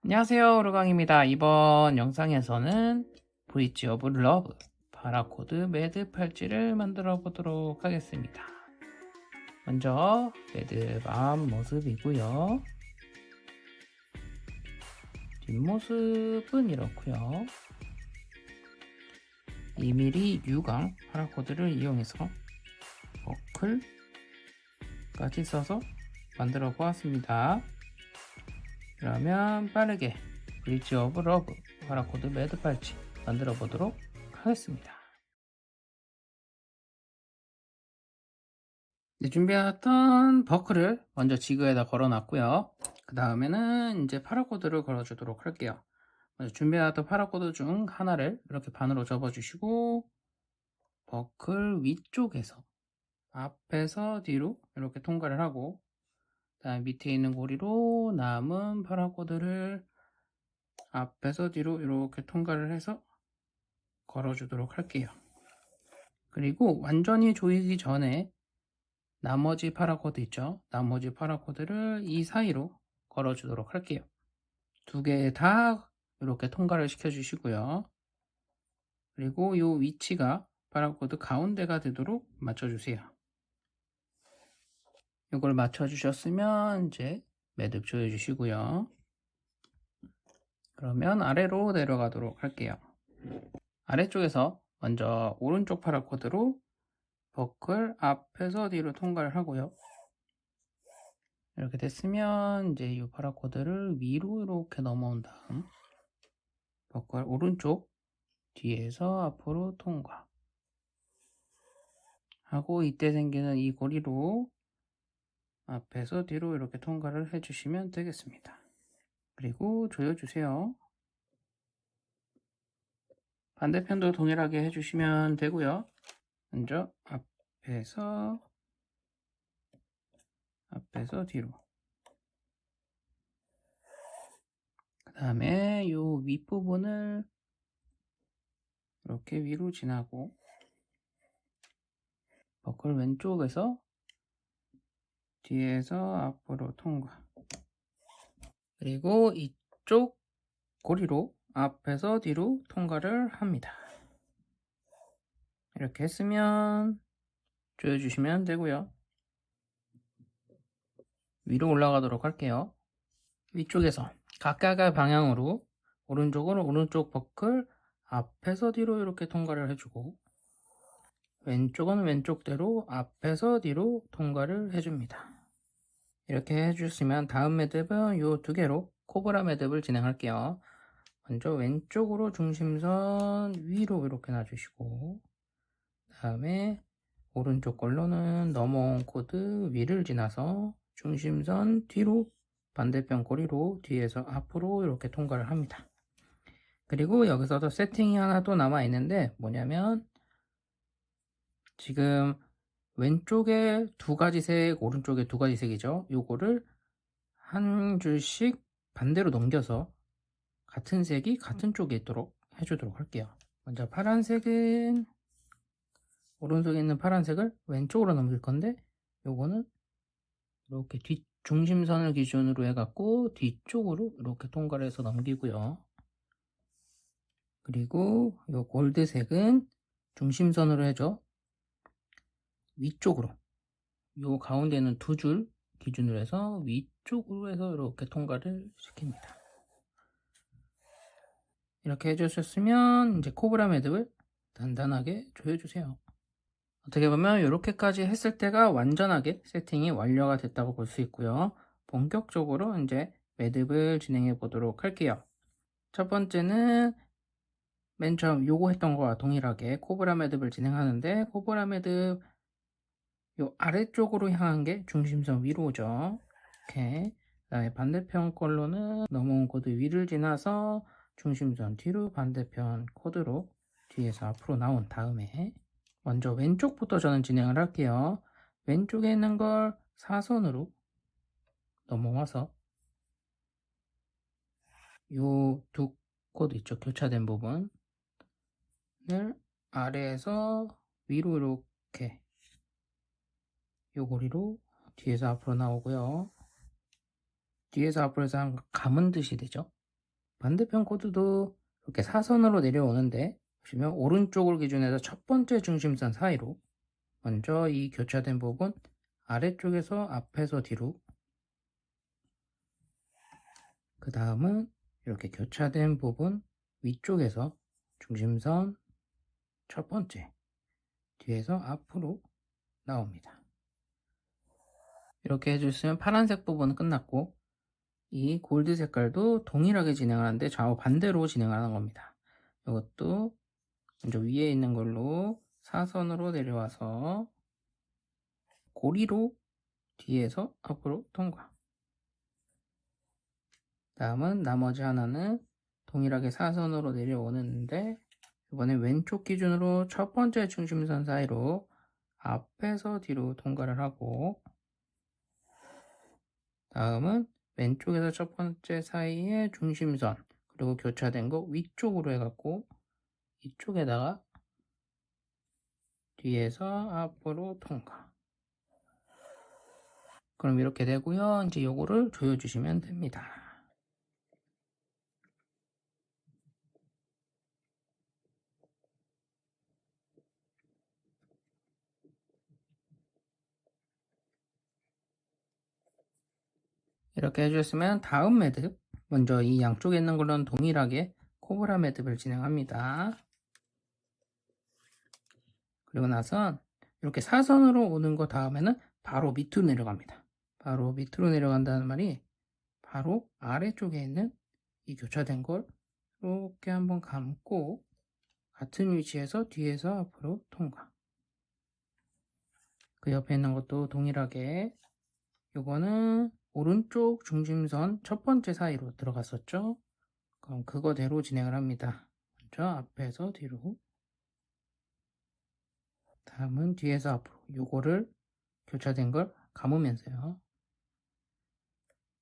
안녕하세요, 오르강입니다. 이번 영상에서는 브릿지 오브 러브 바라코드 매듭 팔찌를 만들어 보도록 하겠습니다. 먼저 매듭 앞 모습이고요. 뒷모습은 이렇고요. 2mm 유광 파라코드를 이용해서 버클까지 써서 만들어 보았습니다. 그러면 빠르게 브릿지 오브 러브 파라코드 매듭 팔찌 만들어 보도록 하겠습니다. 준비해놨던 버클을 먼저 지그에다 걸어 놨고요. 그 다음에는 이제 파라코드를 걸어 주도록 할게요. 먼저 준비해놨던 파라코드 중 하나를 이렇게 반으로 접어 주시고 버클 위쪽에서 앞에서 뒤로 이렇게 통과를 하고, 그 다음 밑에 있는 고리로 남은 파라코드를 앞에서 뒤로 이렇게 통과를 해서 걸어 주도록 할게요. 그리고 완전히 조이기 전에 나머지 파라코드 있죠? 나머지 파라코드를 이 사이로 걸어 주도록 할게요. 두 개 다 이렇게 통과를 시켜 주시고요. 그리고 이 위치가 파라코드 가운데가 되도록 맞춰 주세요. 이걸 맞춰 주셨으면 이제 매듭 조여 주시고요. 그러면 아래로 내려가도록 할게요. 아래쪽에서 먼저 오른쪽 파라코드로 버클 앞에서 뒤로 통과를 하고요. 이렇게 됐으면 이제 이 파라코드를 위로 이렇게 넘어온 다음 버클 오른쪽 뒤에서 앞으로 통과 하고, 이때 생기는 이 고리로 앞에서 뒤로 이렇게 통과를 해주시면 되겠습니다. 그리고 조여주세요. 반대편도 동일하게 해주시면 되고요. 먼저 앞에서 뒤로, 그 다음에 이 윗부분을 이렇게 위로 지나고 버클 왼쪽에서 뒤에서 앞으로 통과, 그리고 이쪽 고리로 앞에서 뒤로 통과를 합니다. 이렇게 했으면 조여주시면 되고요. 위로 올라가도록 할게요. 위쪽에서 각각의 방향으로 오른쪽은 오른쪽 버클 앞에서 뒤로 이렇게 통과를 해주고, 왼쪽은 왼쪽대로 앞에서 뒤로 통과를 해줍니다. 이렇게 해주시면 다음 매듭은 이 두 개로 코브라 매듭을 진행할게요. 먼저 왼쪽으로 중심선 위로 이렇게 놔주시고, 그 다음에 오른쪽 걸로는 넘어온 코드 위를 지나서 중심선 뒤로 반대편 고리로 뒤에서 앞으로 이렇게 통과를 합니다. 그리고 여기서도 세팅이 하나 또 남아 있는데, 뭐냐면 지금 왼쪽에 두 가지 색, 오른쪽에 두 가지 색이죠. 요거를 한 줄씩 반대로 넘겨서 같은 색이 같은 쪽에 있도록 해주도록 할게요. 먼저 파란색은 오른쪽에 있는 파란색을 왼쪽으로 넘길 건데, 요거는 이렇게 뒷 중심선을 기준으로 해갖고 뒤쪽으로 이렇게 통과를 해서 넘기고요. 그리고 요 골드색은 중심선으로 해줘 위쪽으로, 요 가운데 있는 두 줄 기준으로 해서 위쪽으로 해서 이렇게 통과를 시킵니다. 이렇게 해주셨으면 이제 코브라 매듭을 단단하게 조여주세요. 어떻게 보면 이렇게까지 했을 때가 완전하게 세팅이 완료가 됐다고 볼 수 있고요. 본격적으로 이제 매듭을 진행해 보도록 할게요. 첫 번째는 맨 처음 요거 했던 거와 동일하게 코브라 매듭을 진행하는데, 코브라 매듭 요 아래쪽으로 향한 게 중심선 위로 오죠. 이렇게. 그 다음에 반대편 걸로는 넘어온 코드 위를 지나서 중심선 뒤로 반대편 코드로 뒤에서 앞으로 나온 다음에, 먼저 왼쪽부터 저는 진행을 할게요. 왼쪽에 있는 걸 사선으로 넘어와서 요 두 코드 있죠, 교차된 부분을 아래에서 위로 이렇게 요 고리로 뒤에서 앞으로 나오고요. 뒤에서 앞으로 해서 한 감은 듯이 되죠. 반대편 코드도 이렇게 사선으로 내려오는데 보시면 오른쪽을 기준해서 첫 번째 중심선 사이로 먼저 이 교차된 부분 아래쪽에서 앞에서 뒤로, 그 다음은 이렇게 교차된 부분 위쪽에서 중심선 첫 번째, 뒤에서 앞으로 나옵니다. 이렇게 해주시면 파란색 부분은 끝났고, 이 골드 색깔도 동일하게 진행하는데 좌우 반대로 진행하는 겁니다. 이것도 먼저 위에 있는 걸로 사선으로 내려와서 고리로 뒤에서 앞으로 통과. 다음은 나머지 하나는 동일하게 사선으로 내려오는데 이번에 왼쪽 기준으로 첫 번째 중심선 사이로 앞에서 뒤로 통과를 하고, 다음은 왼쪽에서 첫 번째 사이에 중심선 그리고 교차된 거 위쪽으로 해갖고 이쪽에다가 뒤에서 앞으로 통과. 그럼 이렇게 되고요. 이제 요거를 조여주시면 됩니다. 이렇게 해주셨으면 다음 매듭, 먼저 이 양쪽에 있는 걸로는 동일하게 코브라 매듭을 진행합니다. 그리고 나선 이렇게 사선으로 오는 거 다음에는 바로 밑으로 내려갑니다. 바로 밑으로 내려간다는 말이 바로 아래쪽에 있는 이 교차된 걸 이렇게 한번 감고 같은 위치에서 뒤에서 앞으로 통과. 그 옆에 있는 것도 동일하게, 요거는 오른쪽 중심선 첫 번째 사이로 들어갔었죠. 그럼 그거대로 진행을 합니다. 먼저 앞에서 뒤로, 다음은 뒤에서 앞으로. 요거를 교차된 걸 감으면서요.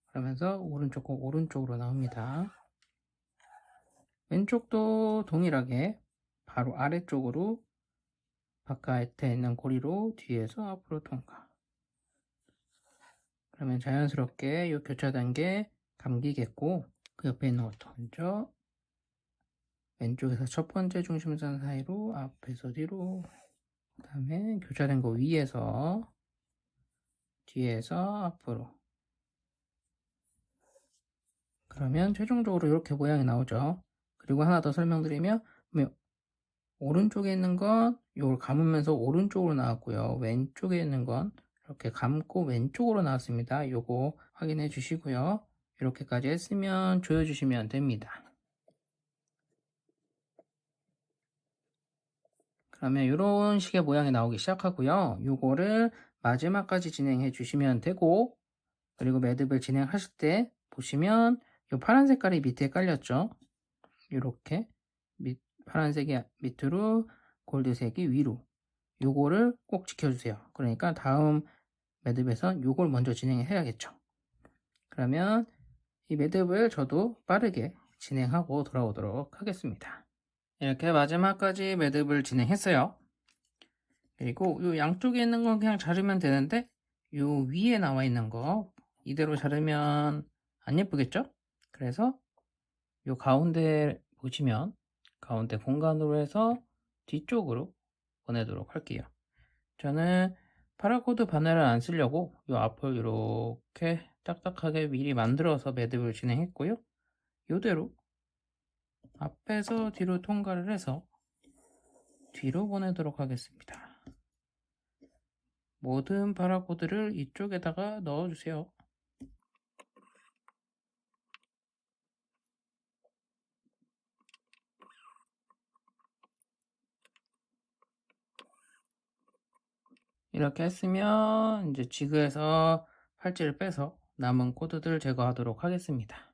그러면서 오른쪽 거 오른쪽으로 나옵니다. 왼쪽도 동일하게 바로 아래쪽으로 바깥에 있는 고리로 뒤에서 앞으로 통과. 그러면 자연스럽게 이 교차된 게 감기겠고, 그 옆에 있는 것도 먼저 왼쪽에서 첫 번째 중심선 사이로 앞에서 뒤로, 그 다음에 교차된 거 위에서 뒤에서 앞으로. 그러면 최종적으로 이렇게 모양이 나오죠. 그리고 하나 더 설명드리면, 오른쪽에 있는 건 이걸 감으면서 오른쪽으로 나왔고요. 왼쪽에 있는 건 이렇게 감고 왼쪽으로 나왔습니다. 요거 확인해 주시고요. 이렇게까지 했으면 조여주시면 됩니다. 그러면 이런 식의 모양이 나오기 시작하고요. 요거를 마지막까지 진행해 주시면 되고, 그리고 매듭을 진행하실 때 보시면 요 파란 색깔이 밑에 깔렸죠. 이렇게 파란색이 밑으로 골드색이 위로, 요거를 꼭 지켜주세요. 그러니까 다음 매듭에서 요걸 먼저 진행해야겠죠. 그러면 이 매듭을 저도 빠르게 진행하고 돌아오도록 하겠습니다. 이렇게 마지막까지 매듭을 진행했어요. 그리고 요 양쪽에 있는 건 그냥 자르면 되는데 요 위에 나와 있는 거 이대로 자르면 안 예쁘겠죠? 그래서 요 가운데 보시면 가운데 공간으로 해서 뒤쪽으로 보내도록 할게요. 저는 파라코드 바늘을 안 쓰려고 요 앞을 이렇게 딱딱하게 미리 만들어서 매듭을 진행했고요. 요대로 앞에서 뒤로 통과를 해서 뒤로 보내도록 하겠습니다. 모든 파라코드를 이쪽에다가 넣어주세요. 이렇게 했으면 이제 지그에서 팔찌를 빼서 남은 코드들 제거하도록 하겠습니다.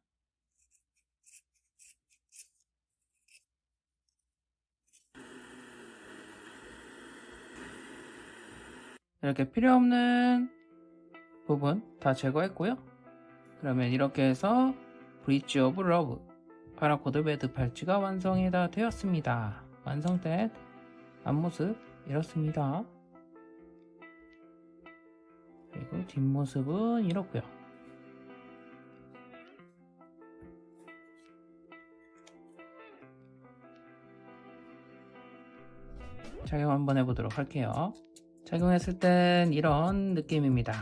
이렇게 필요없는 부분 다 제거했고요. 그러면 이렇게 해서 브릿지 오브 러브 파라코드 매듭 팔찌가 완성이 다 되었습니다. 완성된 앞모습 이렇습니다. 그리고 뒷모습은 이렇고요. 착용 한번 해보도록 할게요. 착용했을 땐 이런 느낌입니다.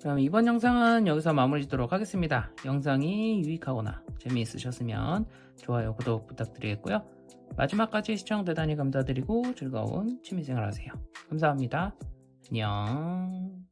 그럼 이번 영상은 여기서 마무리 짓도록 하겠습니다. 영상이 유익하거나 재미있으셨으면 좋아요, 구독 부탁드리겠고요. 마지막까지 시청 대단히 감사드리고 즐거운 취미생활 하세요. 감사합니다. 안녕.